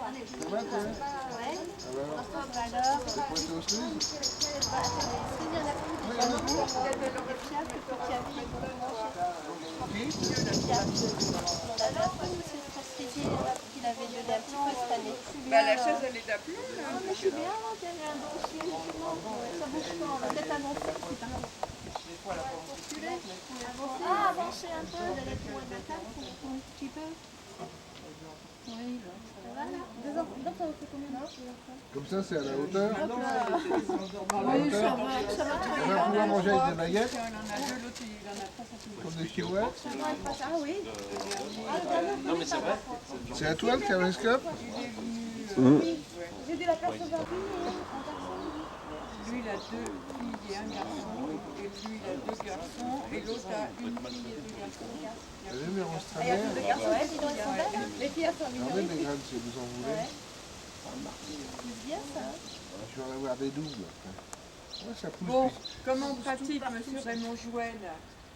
Ça va, toi? Ouais. Alors, Alors, t'es pointé au snooze? il y en a plus de Pierre que toi qui as vu. Qui? Pierre, on avait un peu monsieur Strasfrisier qu'il avait donné un petit peu cette année. Bah la chaise elle est d'aplomb là. Ah, mais je suis bien, il y avait un dossier, ça bouge pas, on va peut-être avancer. Ah, avancer un peu de la tour de la table, un petit peu. Oui, ça va là? Donc ça vous fait combien d'heures? Comme ça, c'est à la hauteur. Hop là. À la hauteur. Ça va très On bien. va pouvoir manger avec des baguettes, comme des girouettes. Ah oui. Non mais c'est vrai. C'est à toi le caméscope? J'ai dû la percevoir. Lui il a 2 filles et un garçon. Et lui il a 2 garçons. Et l'autre a une fille et 2 garçons. Vous avez mes roses Il y a plus de garçons, ouais, dis donc, elles sont belles. Les filles, elles sont J'en ai mignonnes. des graines si vous en voulez. C'est bien ça. Je vais en avoir des doubles après. Ouais, ça pousse. Bon, comment on pratique monsieur Raymond Jouel?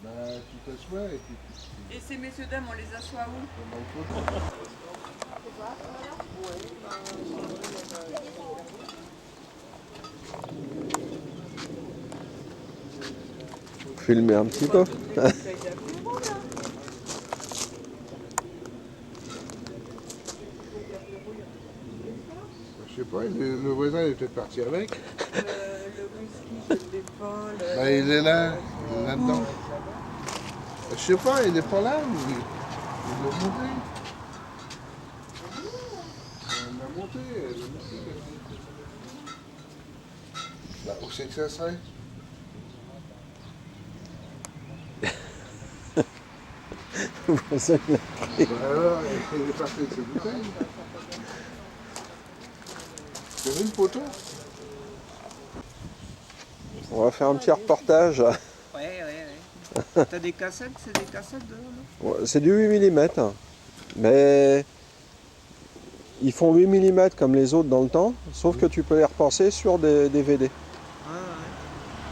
Bah, tu t'assois et puis Et ces messieurs dames on les assoit où? dans le fauteuil. Filmer un petit peu. Je sais pas, le voisin est peut-être parti avec. Le whisky de l'épaule. Bah, il est là, là-dedans. Je sais pas, il est pas là, mais il l'a monté. Il l'a monté, elle l'a monté. Bah, où c'est que ça serait? Bah alors, il est parti avec ses bouteilles. Tu as vu le poteau? On va faire un petit reportage. Ouais. T'as des cassettes, c'est des cassettes dedans, non? Ouais, c'est du 8 mm. Mais ils font 8 mm comme les autres dans le temps, sauf que tu peux les repasser sur des DVD. Ah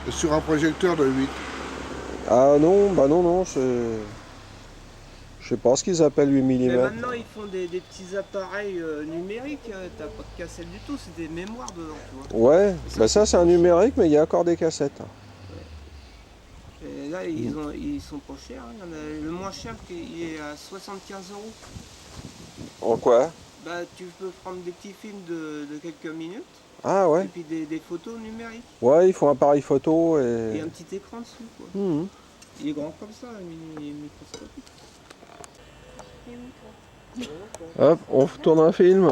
ouais. Sur un projecteur de 8. Ah non, bah non, je sais pas ce qu'ils appellent 8 Mais mm. maintenant ils font des petits appareils numériques, t'as pas de cassette du tout, c'est des mémoires dedans, tu vois. Ouais, bah ça c'est un numérique, mais il y a encore des cassettes. Et là ils sont pas chers, hein. Il y en a, le moins cher il est à 75 €. En quoi? Bah tu peux prendre des petits films de quelques minutes, Ah et ouais. puis des photos numériques. Ouais, ils font appareil photo Et et... un petit écran dessus, quoi. Mhm. Il est grand comme ça, microscopique. Et où toi? Hop, on tourne un film.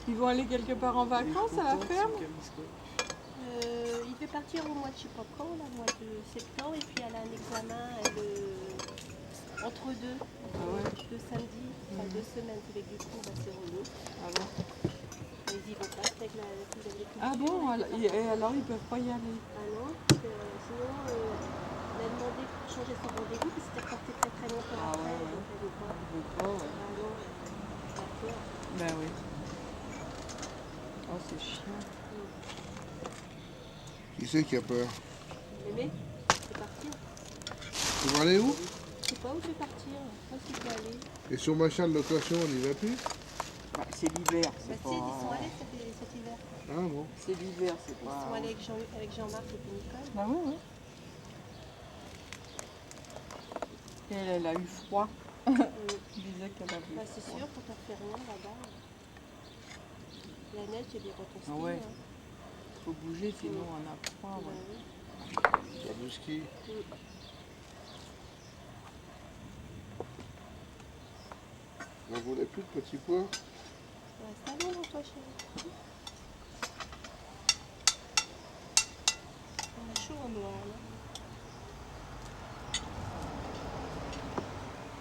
Ils vont aller quelque part en vacances à la ferme? Il fait partir au mois de je sais pas quand, là, au mois de septembre, et puis elle a un examen entre deux, deux samedis, enfin 2 semaines, avec du coup, bah, c'est relou. Ah bon? Ils y vont pas avec la fille d'agriculture. Ah bon? Et alors ils peuvent pas y aller? Ah non, parce que, sinon, elle a demandé pour changer son rendez-vous, puis c'était reporté très longtemps Ah après, ouais. donc elle veut pas. Ils veulent pas, ouais. Ah non, elle a peur. Ben oui. Oh c'est chiant. Qui c'est qui a peur? Mémé, c'est partir. Tu vas aller où? Je sais pas où je vais partir, je sais pas si je vais aller. Et sur machin de location, on n'y va plus? Bah, c'est l'hiver, Bah c'est si, pas... ils sont allés cet hiver. Ah bon? C'est l'hiver, c'est Ils pas... sont allés avec Jean-Marc et puis Nicole. Bah oui. Et elle a eu froid. Elle disait qu'elle avait Bah, c'est froid. sûr, quand on fait rien là-bas. La neige, c'est bien quand on skie. Ah ouais. Hein. Faut bouger sinon on a froid. Bah Ouais. oui. Faire du ski. On voulait plus de petits pois? Reste à l'ombre, toi, chérie. On a chaud en noir, là.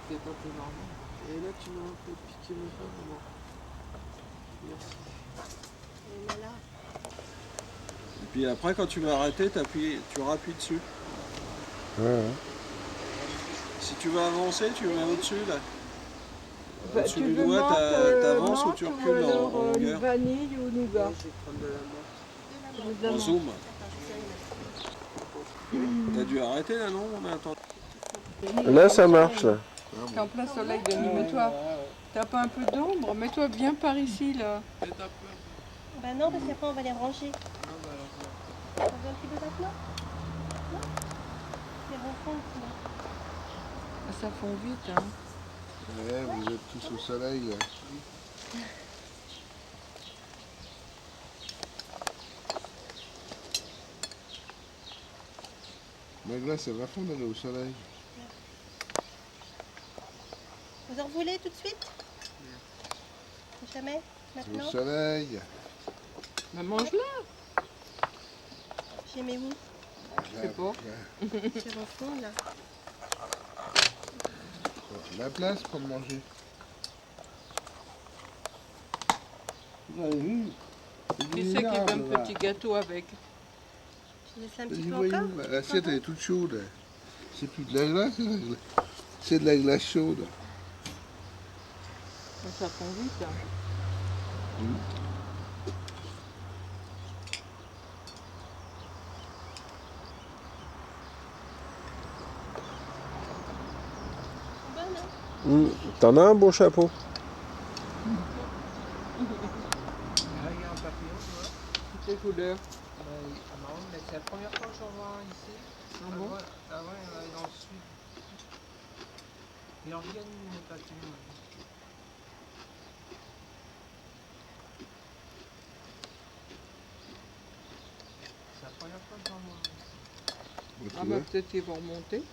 C'est pas plus normal. Et là tu m'as un peu piqué mon pain, moi. Merci. Et là, Et puis après, quand tu vas arrêter, tu rappuies dessus. Ouais. Si tu veux avancer, tu mets au-dessus là. Bah, Au-dessus tu du veux doigt, t'avances ou tu menthe recules en alors, longueur. vanille ou nougat? Je vais prendre de la menthe. Je veux de la En menthe. zoom. attends, je sais rien. T'as dû arrêter là, non? On a attendu. Là, ça marche, là. T'es en plein soleil, Denis, mets-toi. T'as pas un peu d'ombre? Mets-toi bien par ici, là. Bah non, parce qu'après on va les ranger. On veut un petit peu maintenant? Non? Les rencontres, sinon. Ça fond vite, hein. Ouais, vous êtes tous au soleil, là. Mais là, c'est vachement d'aller au soleil. Vous en voulez tout de suite? Jamais? C'est au Maintenant? soleil. Bah, mange-la. J'ai mes où? Je sais pas. Sur un fond, là. La place pour manger. Vous avez vu? Qui c'est qui veut un petit gâteau avec? Je laisse un petit Vas-y, peu voyons, encore? l'assiette elle est toute chaude. C'est plus de la glace, c'est de la glace chaude. Ça fond vite, hein. Bonne, hein? T'en as un beau chapeau. Quelle couleur? C'est la première fois que j'en vois un ici. Ah bon? Avant, il y en avait dans le sud. Et Organe n'est pas tenu. C'est la première fois que j'en vois un. Ah bah peut-être qu'ils vont remonter.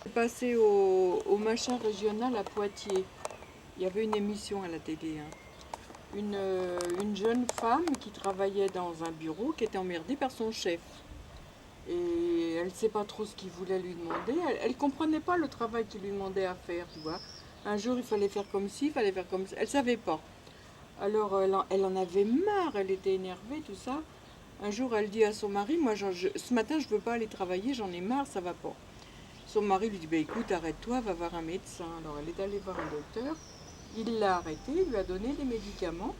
J'ai passé au machin régional à Poitiers. Il y avait une émission à la télé, hein. Une jeune femme qui travaillait dans un bureau qui était emmerdée par son chef. Et elle ne sait pas trop ce qu'il voulait lui demander. Elle ne comprenait pas le travail qu'il lui demandait à faire, tu vois. Un jour, il fallait faire comme ci, il fallait faire comme ça. Elle ne savait pas. Alors, elle en avait marre, elle était énervée, tout ça. Un jour, elle dit à son mari, moi, ce matin, je ne veux pas aller travailler, j'en ai marre, ça va pas. Son mari lui dit, bah, écoute, arrête-toi, va voir un médecin. Alors, elle est allée voir un docteur. Il l'a arrêtée, il lui a donné des médicaments.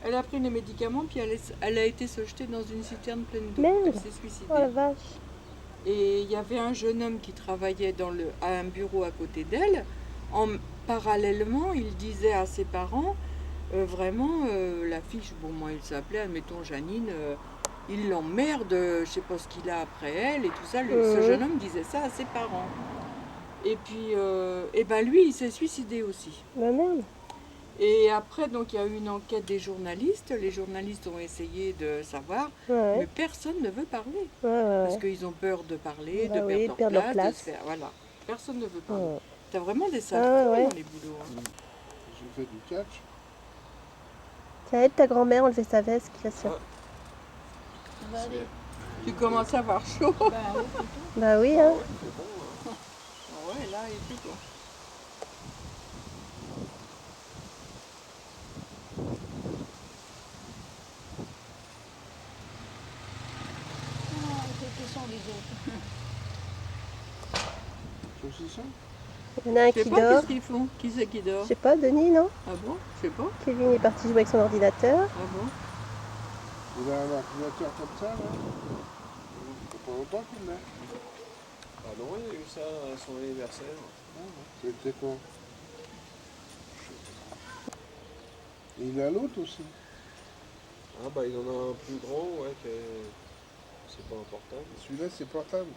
Elle a pris les médicaments, puis elle a été se jeter dans une citerne pleine d'eau. Merde. Elle s'est suicidée. Oh la vache. Et il y avait un jeune homme qui travaillait à un bureau à côté d'elle. Parallèlement, il disait à ses parents, vraiment, la fille, bon, moi, il s'appelait, admettons, Janine, il l'emmerde, je sais pas ce qu'il a après elle et tout ça. Ce jeune homme disait ça à ses parents. Et puis, et ben lui, il s'est suicidé aussi. Bah merde. Et après, donc, il y a eu une enquête des journalistes. Les journalistes ont essayé de savoir, mais Ouais. personne ne veut parler. Ouais. Parce qu'ils ont peur de parler, Bah de oui, perdre leur place, de place. se faire. Voilà. Personne ne veut parler. Ouais. T'as vraiment des sales Ah, cons ouais. dans les boulots. Hein. J'ai fait du catch. Ça aide ta grand-mère à enlever sa veste, Christian. Tu commences à avoir chaud. Bah oui, hein. Ouais, là, et tout. Quoi. Saucisson. Il y en a un Je sais qui pas dort. qu'est-ce qu'ils font. Qui c'est qui dort? Je sais pas, Denis, non? Ah bon? Je sais pas. Kevin est parti jouer avec son ordinateur. Ah bon? Il a un ordinateur comme ça, là. Ça fait pas longtemps qu'il l'a. Ah non, il y a eu ça à son anniversaire. C'était quoi? Et il a l'autre aussi. Ah bah il en a un plus grand, ouais, c'est pas important. Celui-là, c'est portable.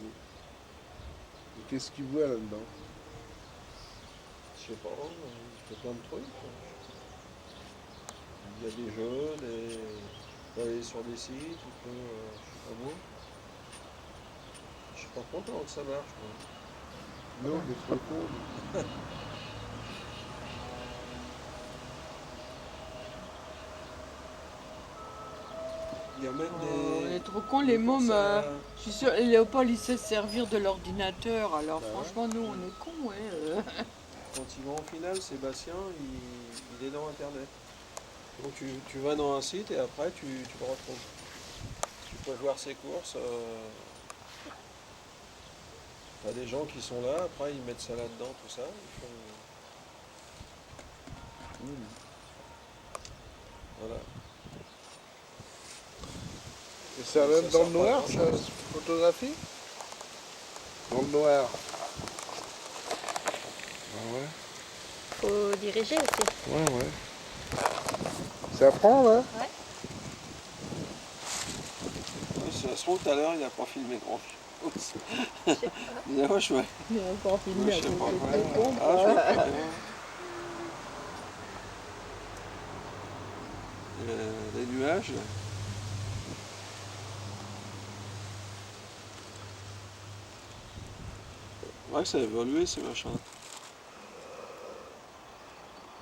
Et qu'est-ce qu'il voit là-dedans? Je sais pas, il fait plein de trucs. Il y a des jeux, tu peux aller sur des sites, tu peux, je sais pas moi. Je suis pas content que ça marche. Moi. Non, il est trop con. Il y a même On des... est trop cons, les mômes. Je suis sûre, Léopold, il sait se servir de l'ordinateur. Alors Bah ouais. franchement, nous, on est cons, ouais. Quand ils vont en finale, Sébastien, il est dans Internet. Donc tu vas dans un site et après tu le retrouves. Tu peux voir ses courses. T'as des gens qui sont là, après ils mettent ça là-dedans, tout ça. Ils font... Voilà. Et ça Donc, même ça dans le sert pas à noir, grand ça chose. se photographie? Dans le noir. Ah ouais? Faut diriger aussi. Ouais, ouais. Ça prend là? Ouais. Ouais, ça se trouve tout à l'heure, il n'a pas filmé grand chose. Je sais pas. Il a ouais, je sais Il a encore filmé pas avec quoi. le téléphone. Ah, je vois pas bien. Les nuages, là. Ouais, ça a évolué ces machins.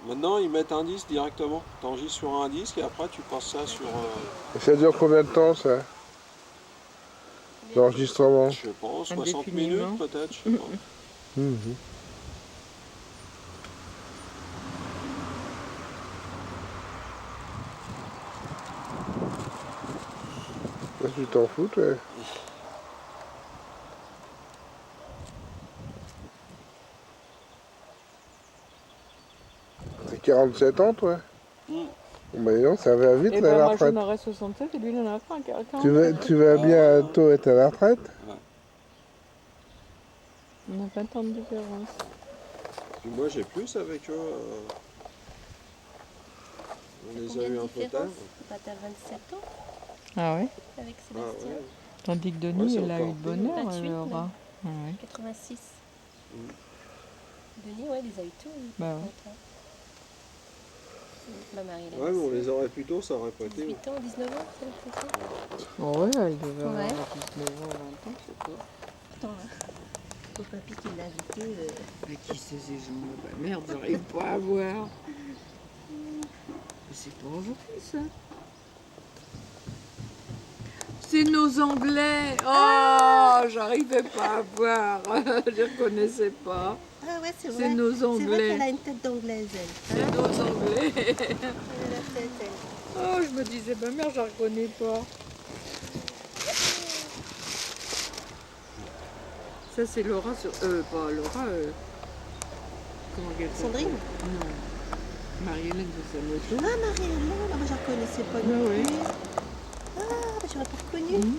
Maintenant, ils mettent un disque directement. Tu enregistres sur un disque et après tu passes ça sur, Et ça dure combien de temps ça? L'enregistrement? je sais pas, 60 Indéfiniment. minutes peut-être, je sais pas. Mhm. Ça, tu t'en fous, toi? T'as 47 ans, toi? Mm. Bah non, ça va vite Et là, ben la moi j'en retraite. aurais 67 et lui il en a 40. Tu vas Ah, bien ouais. tôt être à la retraite? On a 20 ans de différence. Puis moi j'ai plus avec eux. On les a Combien eu de un peu tard. différence? Bah, t'as 27 ans Ah ouais. avec Ah Sébastien. ouais. Tandis que Ouais, Denis, c'est il a eu encore de pire. bonheur 28 alors. même. Ah ouais. 86. Mm. Denis, ouais, les a eu tous. lui, Bah par ouais. contre, hein. Ma Marie, Ouais, mais on les aurait plus tôt, ça aurait pas été. 18 ans, 19 ans, c'est ça? Ouais, elle devait avoir Ouais. 19 ans, 20 ans, je sais pas. Attends, hein. Faut papy qui l'a invité. Mais qui c'est ces gens-là? Bah merde, j'arrive pas à voir. Mais c'est pas vrai ça. C'est nos Anglais. Oh, j'arrivais pas à voir. Je reconnaissais pas. Ah ouais, c'est vrai. C'est nos C'est vrai Anglais. qu'elle a une tête d'anglaise, elle. C'est Hein, nos Anglais. elle a la tête, elle. Oh, je me disais, bah merde, je la reconnais pas. Ça, c'est Laura sur. Pas Laura. Comment elle s'appelle? Sandrine? Non. Marie-Hélène de sa moto. Ah, Marie-Hélène, ah, bah, je ne reconnaissais pas non Ah ouais. plus. Ah, bah, j'aurais pas reconnu. Mmh.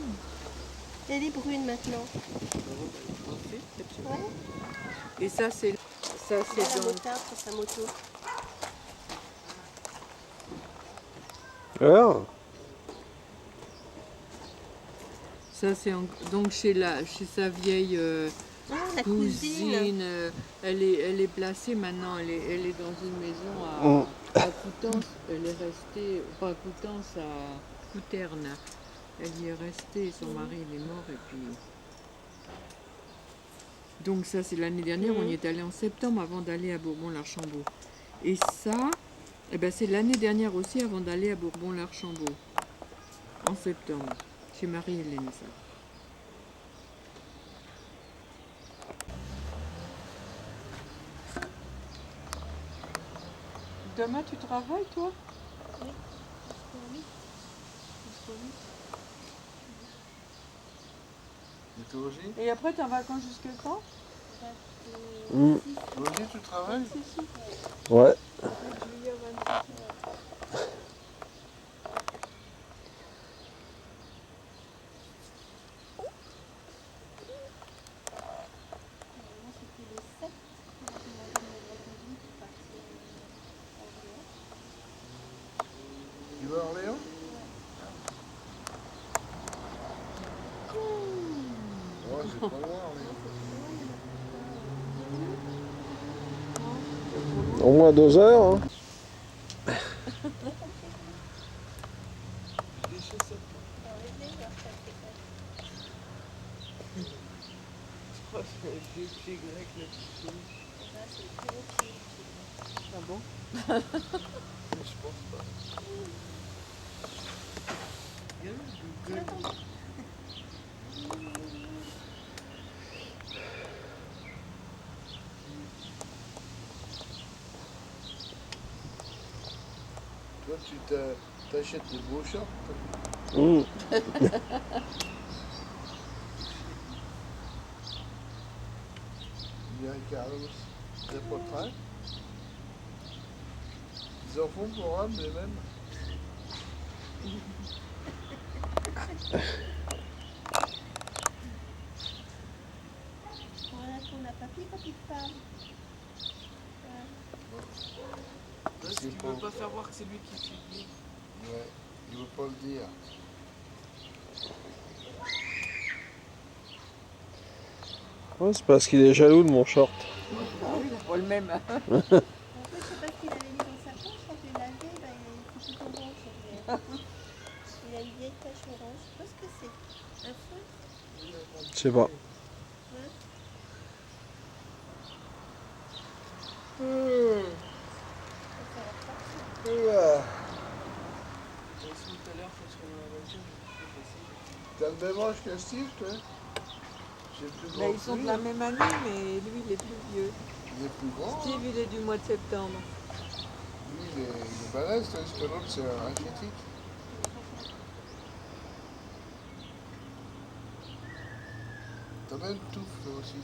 Elle est brune maintenant. Ouais. Et ça, c'est. Ça, Il a c'est la dans. motard sur sa moto. Alors? Ça, c'est donc chez sa vieille Ah, la cousine. cousine. Elle est placée maintenant. Elle est dans une maison à Coutances. Elle est restée. Pas à Coutances, à Couterne. Elle y est restée. Son mari, il est mort. Et puis. Donc, ça, c'est l'année dernière. On y est allé en septembre avant d'aller à Bourbon-l'Archambault. Et ça, eh ben, c'est l'année dernière aussi avant d'aller à Bourbon-l'Archambault. En septembre. Chez Marie-Hélène, ça. Demain, tu travailles, toi? Oui. Et toi aussi? Et après, t'es en vacances jusque quand? Toi aussi, tu travailles? Ouais. Juillet 26. Moi, c'était le 7. J'ai demandé de me reconduire pour partir en Orléans. Tu vas à Orléans? Ouais, c'est pas loin, Orléans. Au moins 2 heures, hein. Ah bon? Je pense pas. Toi, tu t'achètes des beaux shorts. Bien, Carlos. T'as pas de train? Ils en font pour Rome, les mêmes. Voilà ton papier quand il te parle. Parce qu'il ne veut pas faire voir que c'est lui qui subit. Ouais, il ne veut pas le dire. Ouais, c'est parce qu'il est jaloux de mon short. Ah oui, il n'a pas le même. En fait, c'est parce qu'il avait mis dans sa poche, quand il l'a lavé, ben, il fait tout orange. Il a une vieille tache orange. Je sais pas ce que c'est. Un feutre? Je sais pas. T'as le même âge que Steve, toi? J'ai plus grand. Ils sont de la même année, mais lui, il est plus vieux. Il est plus grand. Steve, il est du mois de septembre. Lui, il est balèze, tandis que l'autre, c'est un rachitique. T'as même une touffe, toi aussi.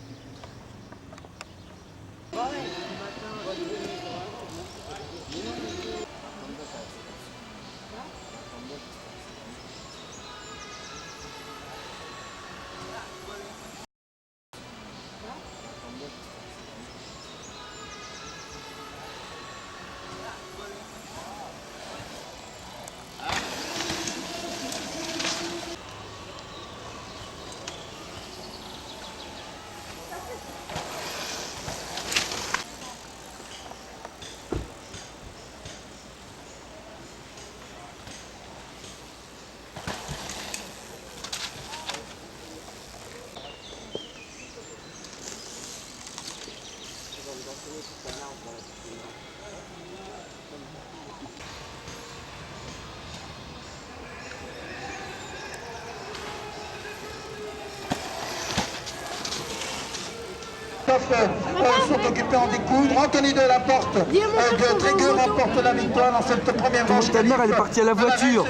Sont occupés en découdre. Anthony Delaporte de Trégueux remporte la victoire dans cette première manche. Ta mère elle est partie à la voiture.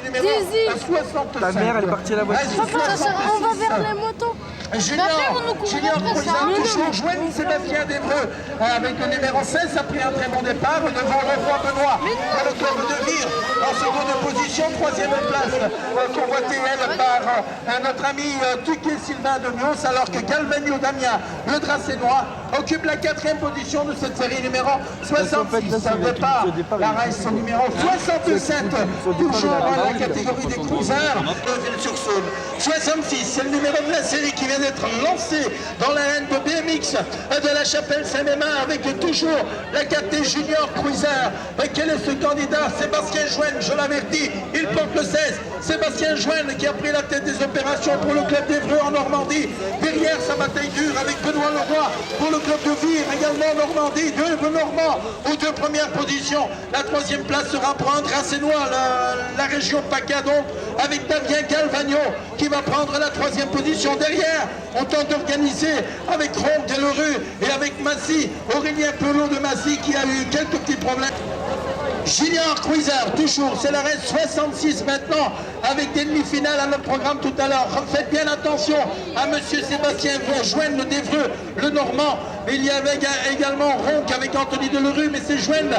Ta mère elle est partie à la voiture. On va vers les motos. Junior Cousin, toujours joigne Sébastien Devreux avec le numéro 16, a pris un très bon départ devant le roi Benoît. Le club de Vire en seconde position, troisième place, convoité elle par notre ami Tuquet Sylvain de Mios, alors que Galvagno Damien, le Dracénois, occupe la quatrième position de cette série numéro 66. Un départ, la race numéro 67, toujours dans la catégorie des cruisers de Ville-sur-Saône. 66, c'est le numéro de la série qui vient d'être lancé dans l'arène de BMX de la Chapelle Saint-Mémin avec toujours la catégorie Junior Cruiser. Et quel est ce candidat? Sébastien Joenne, je l'avertis, il porte le 16. Sébastien Joenne qui a pris la tête des opérations pour le club d'Évreux en Normandie. Derrière sa bataille dure avec Benoît Leroy pour le club de Vire, également en Normandie. Deux Normands aux deux premières positions. La troisième place sera pour un Dracénois, la région PACA donc, avec Damien Galvagno qui va prendre la troisième position. Derrière, on tente d'organiser avec Ronde de Lerue et avec Massy, Aurélien Pelot de Massy qui a eu quelques petits problèmes. Junior Cruiser, toujours, c'est la race 66 maintenant, avec des demi-finales à notre programme tout à l'heure. Faites bien attention à monsieur Sébastien Joenne, le d'Évreux, le Normand. Il y avait également Ronc avec Anthony Delerue, mais c'est Joenne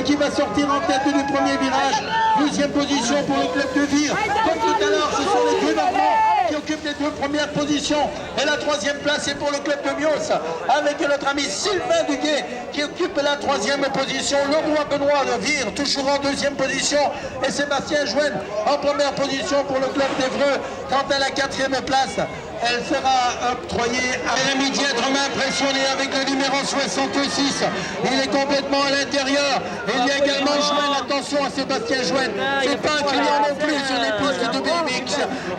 qui va sortir en tête du premier virage. Deuxième position pour le club de Vire. Comme tout à l'heure, ce sont les deux Normands qui occupent les deux premières positions. Et la troisième place est pour le club de Mios, avec notre ami Sylvain Duguay qui occupe la troisième position. Le roi Benoît de Vire, toujours en deuxième position. Et Sébastien Joenne en première position pour le club d'Évreux. Quant à la quatrième place, elle sera octroyée à l'ami Dièdrement, impressionné avec le numéro 66. Il est complètement à l'intérieur. Il y a également Jouen, attention à Sébastien Jouen. C'est pas un client non plus sur les pistes de BMX.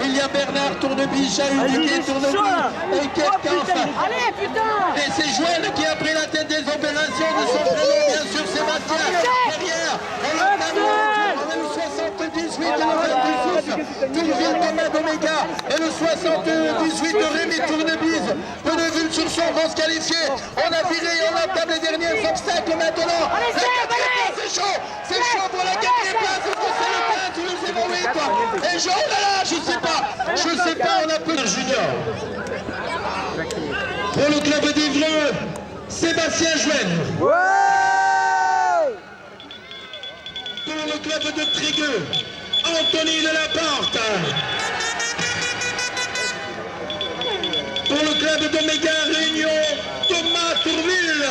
Il y a Bernard Tournebiche, Duguay Tournebiche et Ketkamp. Allez, putain! Et c'est Jouen qui a pris la tête des opérations de son prénom, bien sûr Sébastien. Derrière, on a le 78 et le 26, toujours Thomas d'Oméga et le 78 de Rémi Tournebise de Neuville-sur-Saône vont se qualifier. On a viré et on entame les derniers obstacles maintenant. La quatrième place, c'est chaud pour la quatrième place. Est-ce que c'est le 15 ou le 08? Et oh là là, je sais pas, on a peu de junior. Pour le club d'Évreux, Sébastien Joenne. Pour le club de Trégueux, Anthony Delaporte. club de Méga Réunion, Thomas Tourville.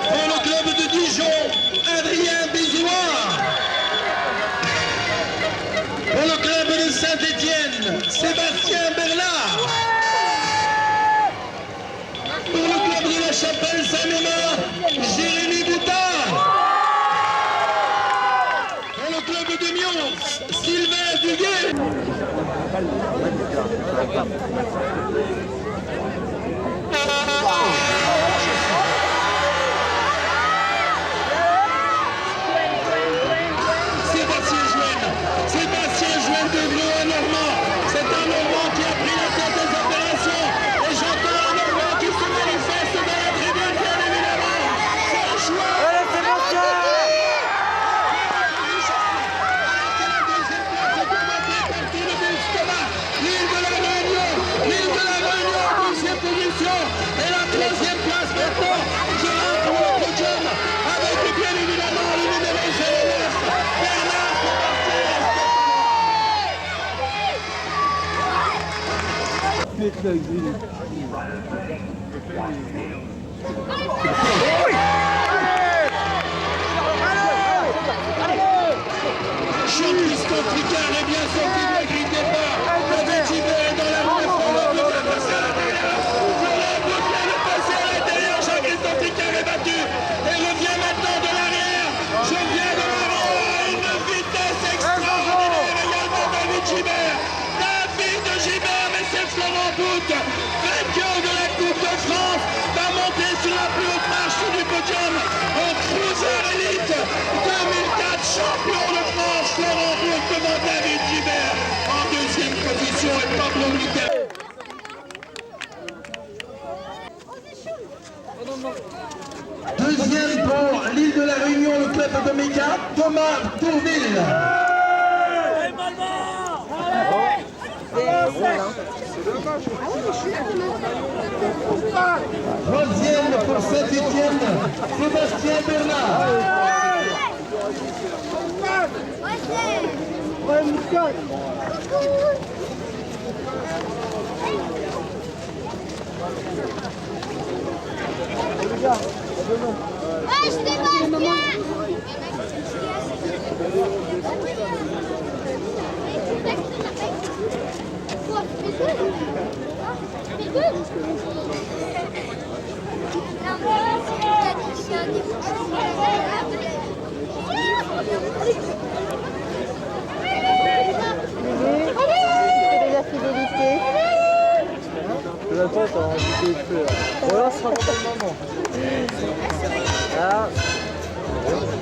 Pour le club de Dijon, Adrien Bézouard. Pour le club de Saint-Étienne, Sébastien Bernard. Pour le club de la Chapelle Saint-Mémard, Jérémy Boutard. Pour le club de Mions, Sylvain Duguay. Sébastien Jouen de Glouin-Normand. C'est un Normand qui a pris la tête des opérations. Et j'entends un Normand qui se manifeste dans la tribune, bien évidemment. C'est un choix. Allez, Sébastien! L'île de la Réunion, deuxième position. Et la troisième place maintenant, je rentre pour le podium avec bien évidemment le numéro 09, Bernard Jean-Christophe Tricard est bien sorti de la grille départ. David Gibert est dans la main. Le bien passé à l'intérieur. Le bien de passer à l'intérieur. Jean-Christophe Tricard est battu et revient maintenant de l'arrière. Je viens de l'arrière à une vitesse extraordinaire. Également David Gibert. David Gibert, mais c'est Florent Bout, vainqueur de la Coupe de France, va monter sur la plus haute marche du podium au Cruiser Elite 2004, champion de France, Florent Bout devant David Gibert en deuxième position et Pablo Miquel. Deuxième pour l'île de la Réunion, le club de Méga, Thomas Tourville. Troisième pour Saint-Étienne, Sébastien Bernard.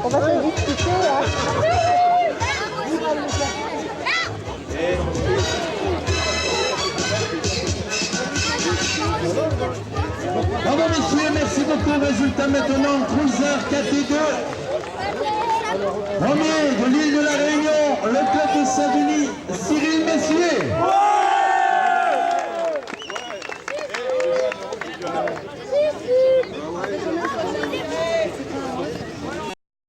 On va se discuter là. Bravo messieurs, merci beaucoup. Résultat maintenant, Cruiser KT2. Premier de l'île de la Réunion, le club de Saint-Denis, Cyril